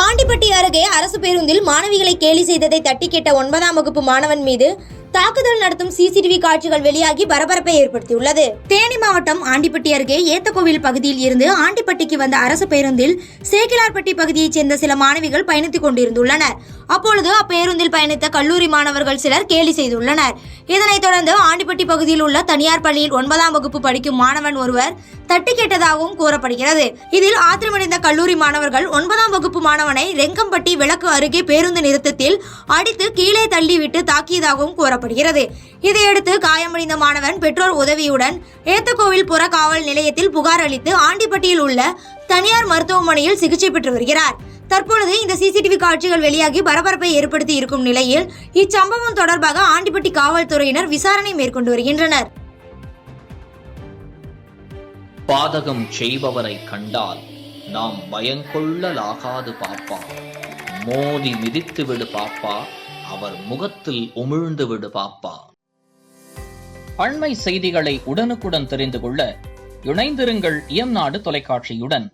ஆண்டிப்பட்டி அருகே அரசு பேருந்தில் மாணவிகளை கேலி செய்ததை தட்டி கேட்ட 9ஆம் வகுப்பு மாணவன் மீது தாக்குதல் நடத்தும் சிசிடிவி காட்சிகள் வெளியாகி பரபரப்பை ஏற்படுத்தியுள்ளது. தேனி மாவட்டம் ஆண்டிப்பட்டி அருகே ஏத்தக்கோவில் பகுதியில் இருந்து ஆண்டிப்பட்டிக்கு வந்த அரசு பேருந்தில் சேக்கிலார்பட்டி பகுதியைச் சேர்ந்த சில மாணவிகள் பயணித்துக் கொண்டிருந்துள்ளனர். அப்பொழுது அப்பேருந்தில் பயணித்த கல்லூரி மாணவர்கள் சிலர் கேலி செய்துள்ளனர். இதனைத் தொடர்ந்து ஆண்டிப்பட்டி பகுதியில் உள்ள தனியார் பள்ளியில் 9ஆம் வகுப்பு படிக்கும் மாணவன் ஒருவர் தட்டி கேட்டதாகவும் கூறப்படுகிறது. இதில் ஆத்திரமடைந்த கல்லூரி மாணவர்கள் 9ஆம் வகுப்பு மாணவனை ரெங்கம்பட்டி விளக்கு அருகே பேருந்து நிறுத்தத்தில் அடித்து கீழே தள்ளிவிட்டு தாக்கியதாகவும் கூறப்படுகிறது. இதையடுத்து காயமடைந்த மாணவன் பெற்றோர் உதவியுடன் ஏத்தக்கோவில் புற காவல் நிலையத்தில் புகார் அளித்து ஆண்டிப்பட்டியில் உள்ள தனியார் மருத்துவமனையில் சிகிச்சை பெற்று வருகிறார். தற்பொழுது இந்த சிசிடிவி காட்சிகள் வெளியாகி பரபரப்பை ஏற்படுத்தி இருக்கும் நிலையில் இச்சம்பவம் தொடர்பாக ஆண்டிப்பட்டி காவல்துறையினர் விசாரணை மேற்கொண்டு வருகின்றனர். பாதகம் செய்பவரை கண்டால் நாம் பயங்கொள்ளலாகாது பாப்பா, மோதி மிதித்து விடு பாப்பா, அவர் முகத்தில் உமிழ்ந்து விடு பாப்பா. அண்மை செய்திகளை உடனுக்குடன் தெரிந்து கொள்ள இணைந்திருங்கள் இயம்நாடு தொலைக்காட்சியுடன்.